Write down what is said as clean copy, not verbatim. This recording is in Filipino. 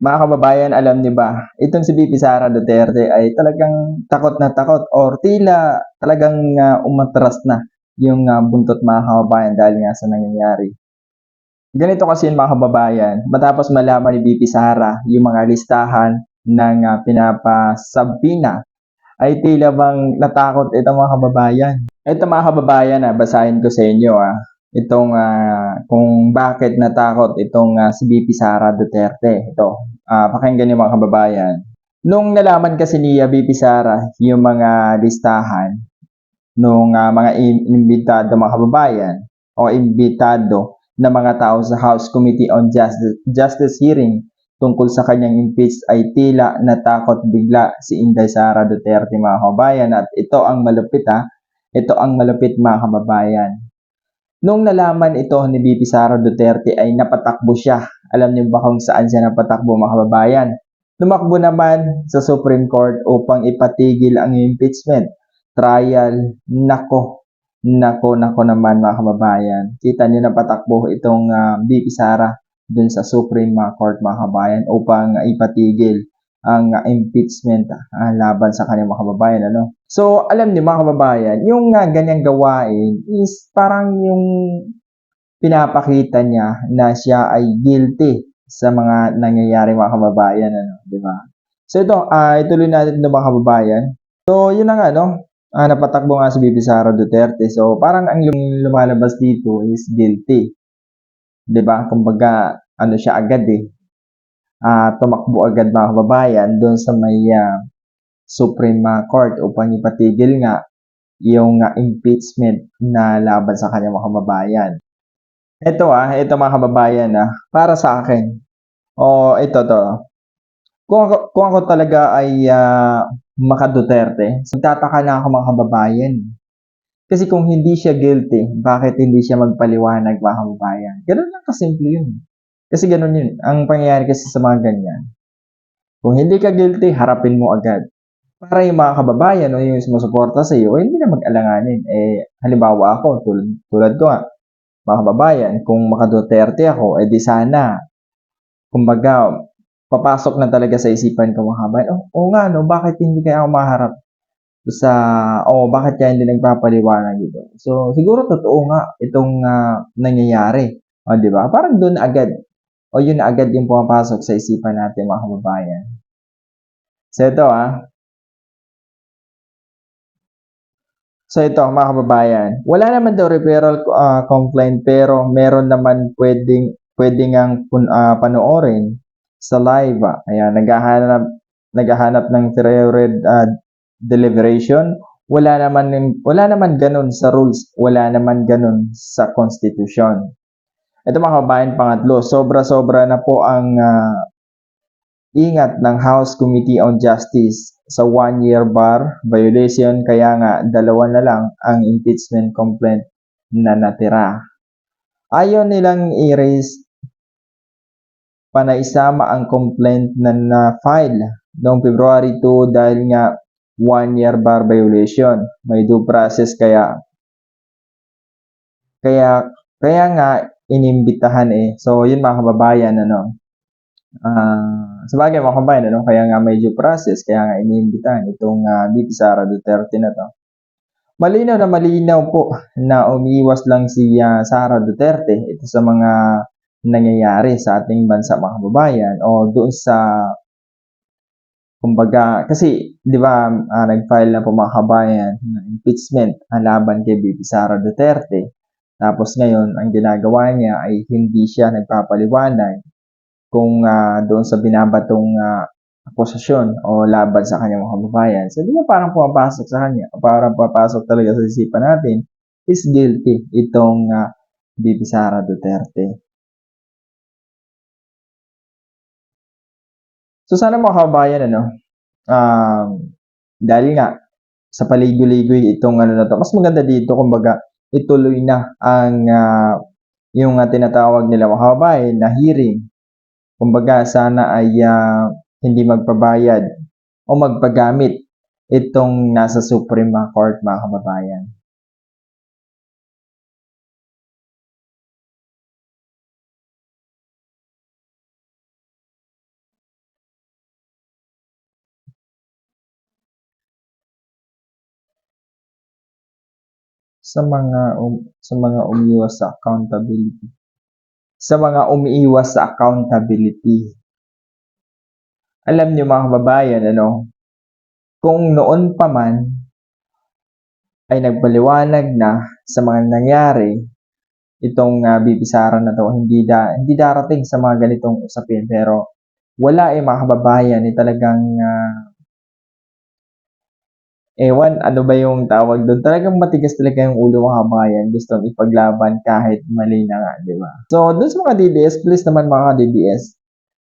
Mga kababayan, alam niyo ba, itong si VP Sara Duterte ay talagang takot na takot or tila talagang umatras na yung buntot mga kababayan dahil nga sa nangyayari. Ganito kasi yun mga kababayan, matapos malaman ni VP Sara yung mga listahan ng pinapasabina ay tila bang natakot itong mga kababayan. Ito mga kababayan, basahin ko sa inyo itong kung bakit natakot itong si VP Sara Duterte. Ito, pakinggan niyo mga kababayan. Nung nalaman kasi ni VP Sara yung mga listahan nung mga imbitado mga kababayan o imbitado na mga tao sa House Committee on Justice hearing tungkol sa kanyang impeach ay tila natakot bigla si Inday Sara Duterte mga kababayan at ito ang malupit ito ang malupit mga kababayan. Nung nalaman ito ni VP Sara Duterte ay napatakbo siya. Alam niyo ba kung saan siya napatakbo mga kababayan? Tumakbo naman sa Supreme Court upang ipatigil ang impeachment trial. Nako naman mga kababayan. Kita niyo napatakbo itong VP Sara dun sa Supreme Court mga kababayan upang ipatigil ang impeachment laban sa kanyang mga kababayan. So, alam niyo mga kababayan, yung ganyang gawain is parang yung pinapakita niya na siya ay guilty sa mga nangyayari mga kababayan, di ba? So ito, ituloy natin ito mga kababayan. So yun na nga, napatakbo nga si VP Sara Duterte. So parang ang lumalabas dito is guilty. Di ba? Kumbaga, siya agad tumakbo agad mga kababayan doon sa may Supreme Court upang ipatigil nga yung impeachment na laban sa kanyang mga kababayan. Ito mga kababayan para sa akin. Ito to. Kung ako talaga ay maka-Duterte, magtataka na ako mga kababayan. Kasi kung hindi siya guilty, bakit hindi siya magpaliwanag mga kababayan? Ganun lang kasimple yun. Kasi ganun yun. Ang pangyayari kasi sa mga ganyan. Kung hindi ka guilty, harapin mo agad. Para yung mga kababayan o yung sumusuporta sa iyo, hindi na mag-alanganin. Halimbawa ako, tulad ko mga kababayan, kung maka-Duterte ako, di sana, kumbaga, papasok na talaga sa isipan ko mga kababayan, nga bakit hindi kaya ako maharap sa, bakit kaya hindi nagpapaliwanag ito? So, siguro totoo nga itong nangyayari. Di ba? Parang doon agad. Yun agad yung pumapasok sa isipan natin mga kababayan. So, ito So ito mga kababayan, wala naman daw referral complaint pero meron naman pwedeng ang panoorin sa live. Ayan, naghahanap ng thyroid deliberation. Wala naman ganun sa rules, wala naman ganun sa constitution. Ito mga kababayan, pangatlo, sobra-sobra na po ang ingat ng House Committee on Justice sa 1-year bar violation kaya nga dalawa na lang ang impeachment complaint na natira. Ayaw nilang i-raise pa na isama ang complaint na na-file noong February 2 dahil nga 1-year bar violation. May due process kaya nga inimbitahan So yun mga kababayan sabagay mga kabayan, kaya nga may due process, kaya nga iniimbitahan itong VP Sara Duterte na to. Malinaw na malinaw po na umiiwas lang si Sara Duterte ito sa mga nangyayari sa ating bansa mga kababayan o doon sa kumbaga kasi 'di ba nag-file na po mga kababayan ng impeachment laban kay VP Sara Duterte. Tapos ngayon ang ginagawa niya ay hindi siya nagpapaliwanag kung doon sa binabatong akusasyon o laban sa kanyang mga kababayan. So, di ba parang pumapasok sa kanya, parang papasok talaga sa isipan natin, is guilty itong VP Sara Duterte. So, sana mga kababayan, dahil nga, sa paligoy-ligoy itong na to, mas maganda dito, kumbaga, ituloy na ang yung tinatawag nila mga kababayan na hearing. Kumbaga, sana ay hindi magpabayad o magpagamit itong nasa Supreme Court mga kababayan. sa mga umiiwas sa accountability. Sa mga umiiwas sa accountability. Alam niyo mga kababayan, kung noon pa man ay nagpaliwanag na sa mga nangyari itong BP Sara na 'to, hindi darating sa mga ganitong usapin. Pero wala mga kababayan, talagang ewan ano ba yung tawag dun, talagang matigas talaga yung ulo mga kababayan, gustong ipaglaban kahit mali na nga, 'di ba? So dun sa mga DBS, please naman mga DBS,